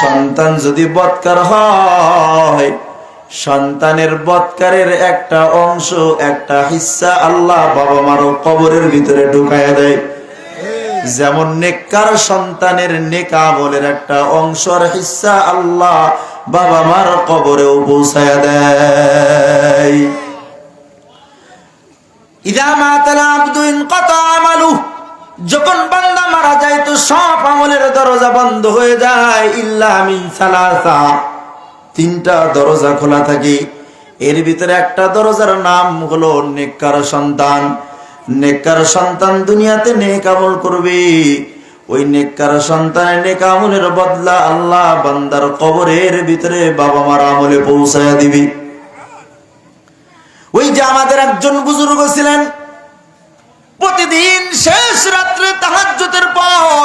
সন্তান যদি বৎকার হয়, সন্তানের বৎকারের একটা অংশ, একটা হিস্সা আল্লাহ বাবা মারও কবরের ভিতরে ঢুকায়া দেয়। যেমন নেককার সন্তানের নেক আমলের একটা অংশের হিস্সা আল্লাহ বাবা মার কবরেও পৌঁছায়া দেয়। ইযা মাতাল আবদু ইনকাতা আমালু, যখন বান্দা মারা যায় তো সব আমলের দরজা বন্ধ হয়ে যায়। ইল্লা মিন সালাসা, তিনটা দরজা খোলা থাকে। এর ভিতরে একটা দরজার নাম হলো নেককার সন্তান। নেককার সন্তান দুনিয়াতে নেক আমল করবে, ওই নেককার সন্তানের নেক আমলের বদলা আল্লাহ বান্দার কবরের ভিতরে বাবা মার আমলে পৌঁছায়া দিবি। ওই যে আমাদের একজন বুজুর্গ ছিলেন, প্রতিদিন শেষ রাত্রে তাহাজ্জুদের পর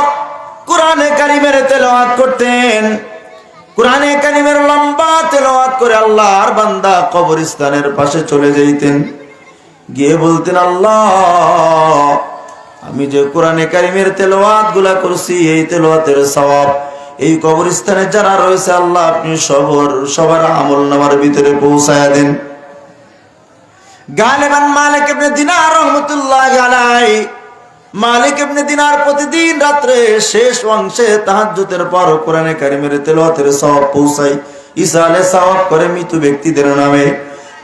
কোরআনে কারিমের তেলাওয়াত করতেন। কোরআনে কারিমের লম্বা তেলাওয়াত করে আল্লাহর বান্দা কবরস্থানের পাশে চলে যাইতেন, গিয়ে বলতেন, আল্লাহ আমি যে কোরআনে কারিমের তেলাওয়াত গুলা করছি, এই তেলাওয়াতের সওয়াব এই কবরস্থানে যারা রয়েছে আল্লাহ আপনি সবার আমলনামার ভিতরে পৌঁছায়া দেন। গালিবান মালিক ইবনে দিনার রাহমাতুল্লাহি আলাইহি, মালিক ইবনে দিনার প্রতিদিন রাত্রে শেষ অংশে তাহাজ্জুদের পর কোরআনে কারিমের তেলাওয়াতের সওয়াব পৌঁছায়, ইসালে সওয়াব করে মৃত ব্যক্তিদের নামে।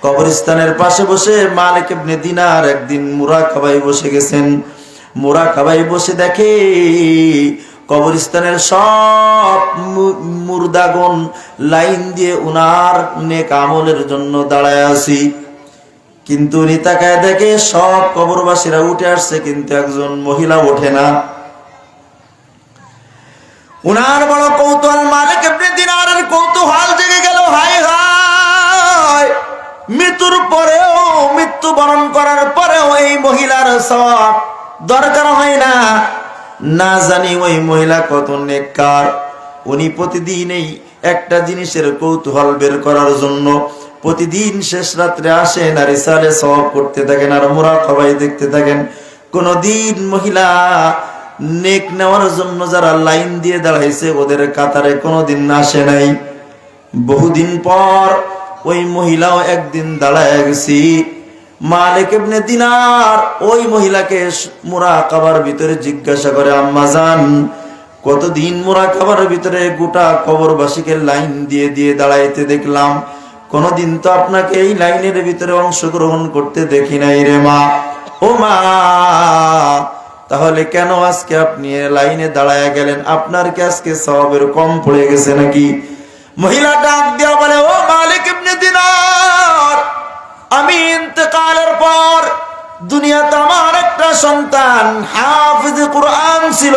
কবরস্থানের পাশে বসে মালিক ইবনে দিনার একদিন মুরাকাবায় বসে গেছেন। মুরাকাবায় বসে দেখে কবরস্থানের সব মুর্দাগণ লাইন দিয়ে উনার নেক আমলের জন্য দাঁড়ায় আছি। কিন্তু উনি তাকায় দেখে সব কবরবাসীরা উঠে আসছে, কিন্তু একজন মহিলা ওঠে না। উনার বড় কৌতূহল, মালিক ইবনে দিনারের কৌতূহল জেগে গেল। হায় হায়, মৃত্যুর পরেও, মৃত্যুবরণ করার পরেও এই মহিলার সওয়াব দরকার হয় না। না জানি ওই মহিলা কত নেককার। উনি প্রতিদিনই একটা জিনিসের কৌতূহল বের করার জন্য প্রতিদিন শেষ রাত্রে আসেন আর ইসালে সওয়াব করতে থাকেন আর মুরাকাবায় দেখতে থাকেন। কোনদিন মহিলা নেক নেওয়ার জন্য যারা লাইন দিয়ে দাঁড়াইছে ওদের কাতারে কোনদিন আসে নাই। বহুদিন পর ওই মহিলাও একদিন দাঁড়ায় গেছি। মালিক ইবনে দিনার ওই মহিলাকে মুরাকাবার ভিতরে জিজ্ঞাসা করে, আম্মা জান কতদিন মুরাকাবার ভিতরে গোটা কবরবাসীকে লাইন দিয়ে দিয়ে দাঁড়াইতে দেখলাম, কোনদিন তো আপনাকে এই লাইনের ভিতরে অংশগ্রহণ করতে দেখি নাই রে মা। ও মা, তাহলে কেন আজকে আপনি লাইনে দাঁড়ায় গেলেন? আপনার কি আজকে সওয়াবের কম পড়ে গেছে নাকি? মহিলা ডাক দিয়া বলে, ও মালিক ইবনে দিনার, আমি ইন্তেকালের পর দুনিয়াতে আমার একটা সন্তান হাফেজে কোরআন ছিল।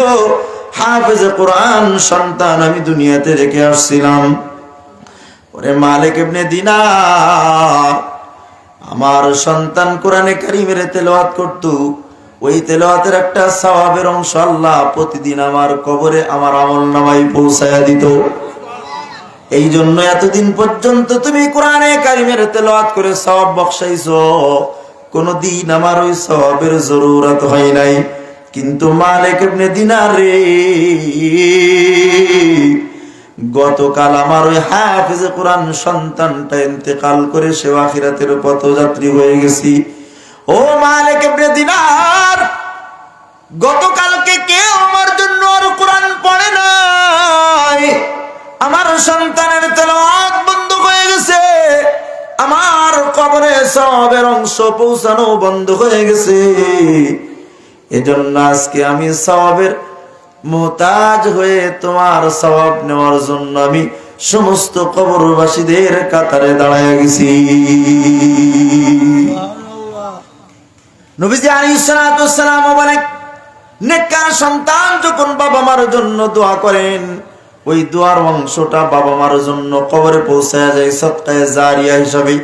হাফেজে কোরআন সন্তান আমি দুনিয়াতে রেখে আসছিলাম। ওরে মালিক ইবনে দিনার, আমার সন্তান কোরআনে কারিমের তেলাওয়াত করত, ওই তেলাওয়াতের একটা সওয়াবের অংশ আল্লাহ প্রতিদিন আমার কবরে আমার আমলনামায় পৌঁছায়া দিত। এই জন্য এতদিন পর্যন্ত তুমি কোরআনে কারিমের তেলাওয়াত করে সওয়াব বখশাইছো, কোনদিন আমার ওই সওয়াবের জরুরত হয় নাই। কিন্তু মালিক ইবনে দিনার রে, গতকাল আমার ওই হাফেজে কোরআন সন্তানটা ইন্তেকাল করে সে আখিরাতের পথযাত্রী হয়ে গেছি। ও মালিক ইবনে দিনার, গতকালকে কেউ আমার জন্য আর কোরআন পড়ে নাই, আমার সন্তানের তেলাওয়াত বন্ধ হয়ে গেছে, আমার কবরে সওয়াবের অংশ পৌঁছানো বন্ধ হয়ে গেছে। এজন্য আজকে আমি সওয়াবের মুহতাজ হয়ে তোমার সওয়াব নেওয়ার জন্য আমি সমস্ত কবরবাসীদের কাতারে দাঁড়ায় গেছি। নবীজি আলাইহিস সালাতু ওয়াস সালাম বলেন, নেককার সন্তান যখন বাবা মার জন্য দোয়া করেন, ওই দোয়ার অংশটা বাবা মার জন্য কবরে পৌঁছায়া যায় সদকায়ে জারিয়া হিসাবে।